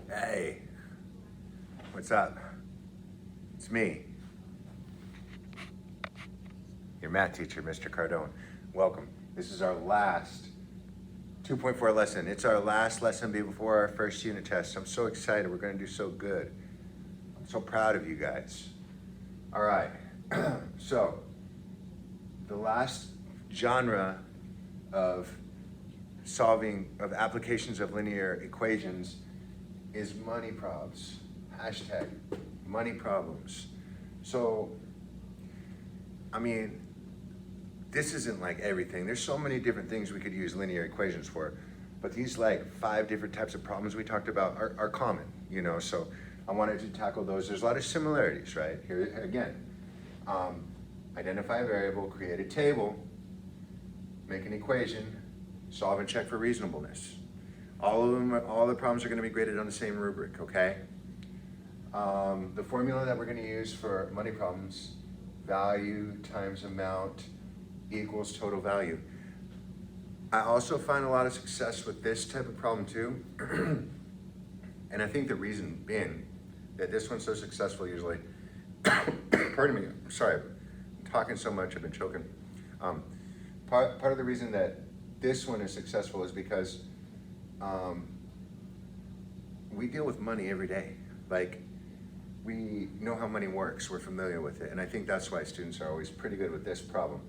Hey, what's up? It's me, your math teacher, Mr. Cardone. Welcome. This is our last 2.4 lesson. It's our last lesson before our first unit test. I'm so excited. We're going to do so good. I'm so proud of you guys. All right. So, the last genre of applications of linear equations is money probs. Hashtag money problems. So, I mean, this isn't like everything. There's so many different things we could use linear equations for, but these like 5 different types of problems we talked about are common, you know, so I wanted to tackle those. There's a lot of similarities, right? Here again, identify a variable, create a table, make an equation, solve and check for reasonableness. All the problems are going to be graded on the same rubric, okay? The formula that we're going to use for money problems, value times amount equals total value. I also find a lot of success with this type of problem too. And I think the reason being that this one's so successful usually, pardon me, I'm sorry, I'm talking so much, I've been choking. Part of the reason that this one is successful is because we deal with money every day. Like, we know how money works, we're familiar with it, and I think that's why students are always pretty good with this problem.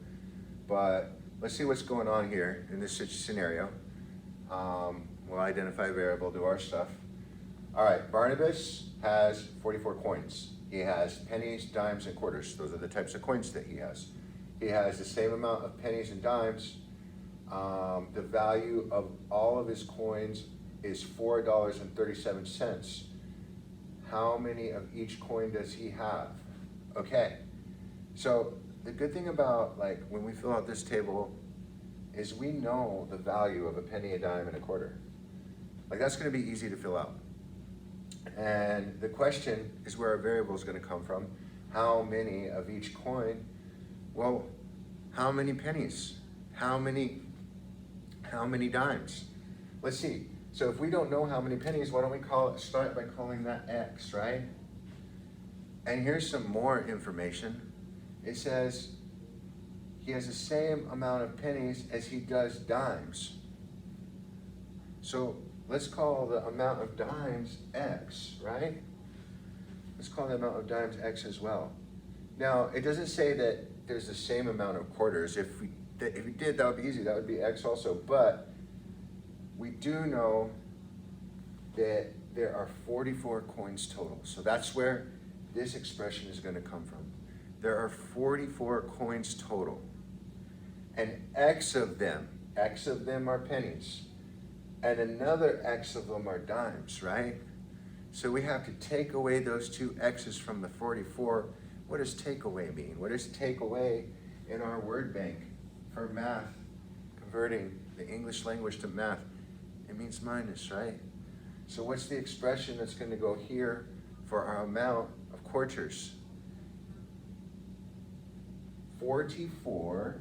But let's see what's going on here in this scenario. We'll identify a variable, do our stuff. All right, Barnabas has 44 coins. He has pennies, dimes, and quarters. Those are the types of coins that he has. He has the same amount of pennies and dimes. The value of all of his coins is $4.37. How many of each coin does he have? Okay, so the good thing about like when we fill out this table is we know the value of a penny, a dime, and a quarter. Like that's gonna be easy to fill out. And the question is where our variable is gonna come from. How many of each coin? Well, how many pennies? How many dimes? Let's see. So if we don't know how many pennies, why don't we start by calling that X, right? And here's some more information. It says he has the same amount of pennies as he does dimes. So let's call the amount of dimes X, right? Let's call the amount of dimes X as well. Now, it doesn't say that there's the same amount of quarters. If we did, that would be easy. That would be X also. But we do know that there are 44 coins total. So that's where this expression is going to come from. There are 44 coins total. And X of them are pennies. And another X of them are dimes, right? So we have to take away those two X's from the 44. What does take away mean? What does take away in our word bank for math, converting the English language to math? It means minus, right? So what's the expression that's going to go here for our amount of quarters? 44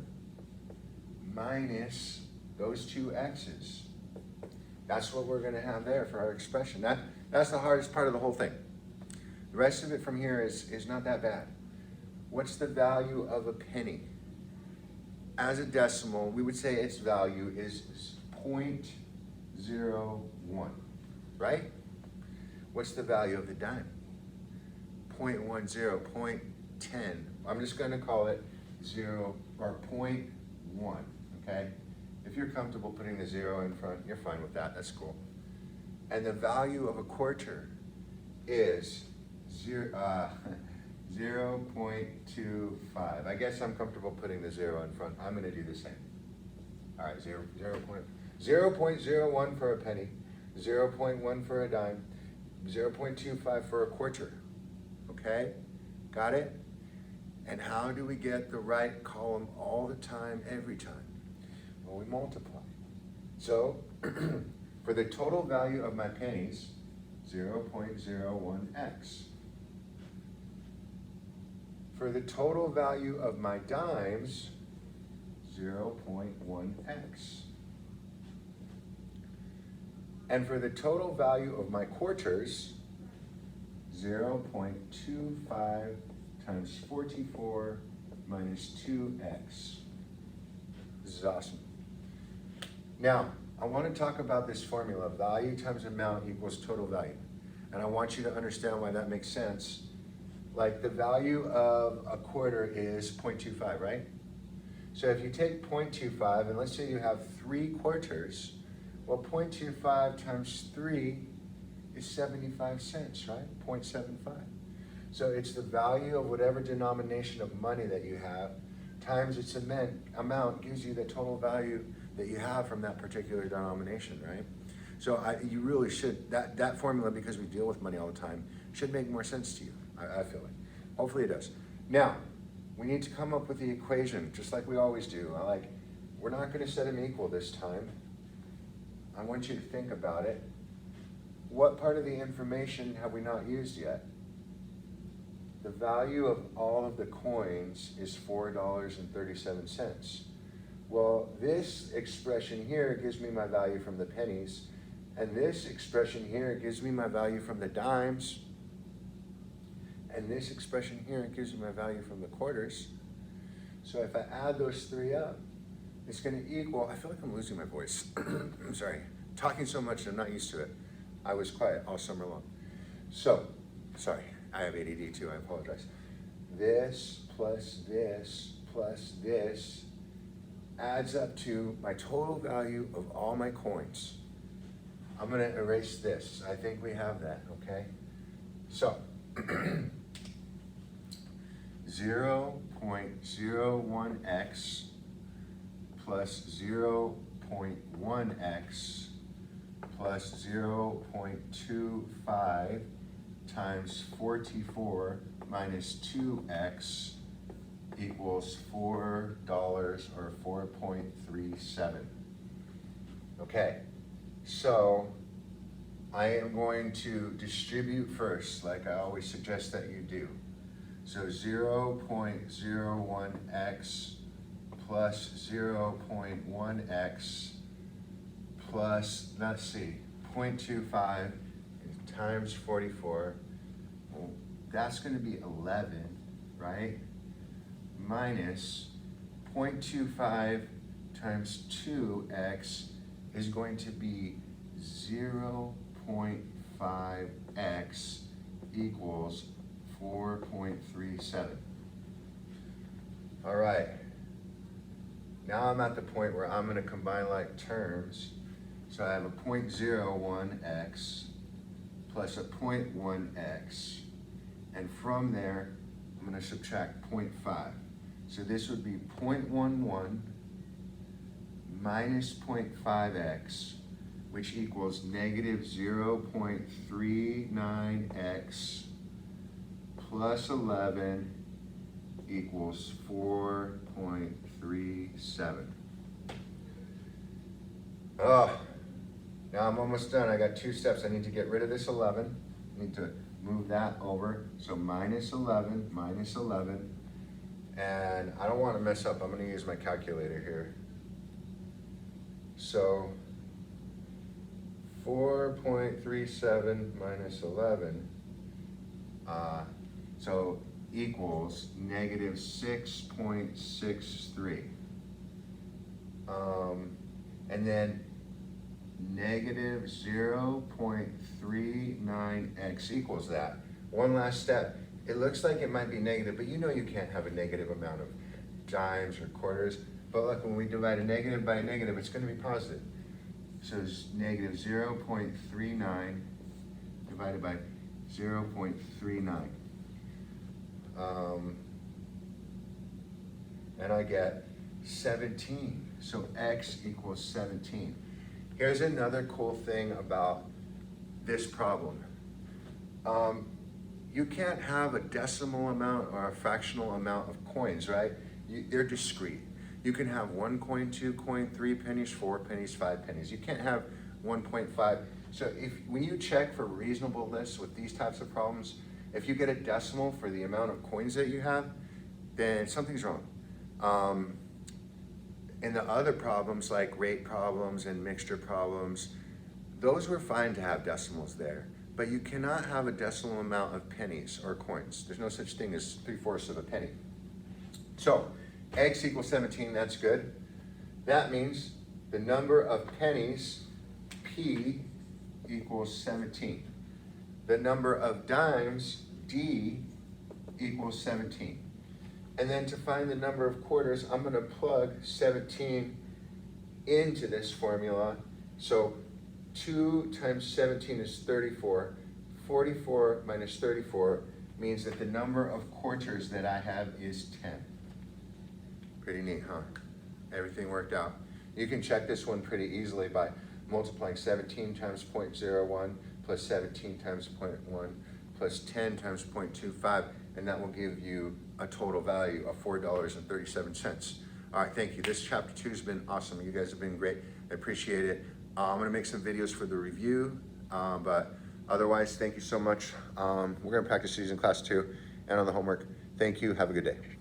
minus those two X's. That's what we're going to have there for our expression. That's the hardest part of the whole thing. The rest of it from here is not that bad. What's the value of a penny? As a decimal, we would say its value is 0.01, right? What's the value of the dime? 0.10, 0.10. I'm just going to call it 0 or 0.1, okay? If you're comfortable putting the 0 in front, you're fine with that. That's cool. And the value of a quarter is 0.25. I guess I'm comfortable putting the 0 in front. I'm going to do the same. All right, 0.01 for a penny, 0.1 for a dime, 0.25 for a quarter. Okay? Got it? And how do we get the right column all the time, every time? Well, we multiply. So, for the total value of my pennies, 0.01x. For the total value of my dimes, 0.1x. And for the total value of my quarters, 0.25 times 44 minus 2x. This is awesome. Now, I want to talk about this formula, value times amount equals total value. And I want you to understand why that makes sense. Like the value of a quarter is 0.25, right? So if you take 0.25, and let's say you have 3 quarters, well, 0.25 times 3 is 75 cents, right? 0.75. So it's the value of whatever denomination of money that you have times its amount gives you the total value that you have from that particular denomination, right? So you really should, that formula, because we deal with money all the time, should make more sense to you, I feel like. Hopefully it does. Now, we need to come up with the equation, just like we always do. We're not gonna set them equal this time. I want you to think about it. What part of the information have we not used yet? The value of all of the coins is $4.37. Well, this expression here gives me my value from the pennies, and this expression here gives me my value from the dimes, and this expression here gives me my value from the quarters. So if I add those 3 up, it's going to equal, I feel like I'm losing my voice. I'm sorry. Talking so much, I'm not used to it. I was quiet all summer long. So, sorry, I have ADD too, I apologize. This plus this plus this adds up to my total value of all my coins. I'm going to erase this. I think we have that, okay? So, 0.01x plus 0.1x plus 0.25 times 44 minus 2x equals $4 or 4.37. Okay, so I am going to distribute first, like I always suggest that you do. So 0.01x plus 0.1x plus, let's see, 0.25 times 44. Well, that's going to be 11, right? Minus 0.25 times 2x is going to be 0.5x equals 4.37. All right. Now I'm at the point where I'm going to combine like terms. So I have a 0.01x plus a 0.1x. And from there, I'm going to subtract 0.5. So this would be 0.11 minus 0.5x, which equals negative 0.39x plus 11 equals 4.37. Oh, now I'm almost done. I got 2 steps. I need to get rid of this 11. I need to move that over. So minus 11, and I don't want to mess up. I'm going to use my calculator here. So 4.37 minus 11, so equals negative 6.63. And then negative 0.39x equals that. One last step. It looks like it might be negative, but you know you can't have a negative amount of dimes or quarters. But look, when we divide a negative by a negative, it's going to be positive. So it's negative 0.39 divided by 0.39. And I get 17. So x equals 17. Here's another cool thing about this problem. You can't have a decimal amount or a fractional amount of coins, right? They're discrete. You can have 1 coin, 2 coin, 3 pennies, 4 pennies, 5 pennies. You can't have 1.5. So when you check for reasonableness with these types of problems, if you get a decimal for the amount of coins that you have, then something's wrong. In the other problems like rate problems and mixture problems, those were fine to have decimals there, but you cannot have a decimal amount of pennies or coins. There's no such thing as 3/4 of a penny. So x equals 17, that's good. That means the number of pennies, P, equals 17. The number of dimes, D, equals 17. And then to find the number of quarters, I'm going to plug 17 into this formula. So 2 times 17 is 34. 44 minus 34 means that the number of quarters that I have is 10. Pretty neat, huh? Everything worked out. You can check this one pretty easily by multiplying 17 times 0.01 plus 17 times 0.1 plus 10 times 0.25, and that will give you a total value of $4.37. All right, thank you. This chapter 2 has been awesome. You guys have been great. I appreciate it. I'm gonna make some videos for the review, but otherwise, thank you so much. We're gonna practice these in class 2 and on the homework. Thank you. Have a good day.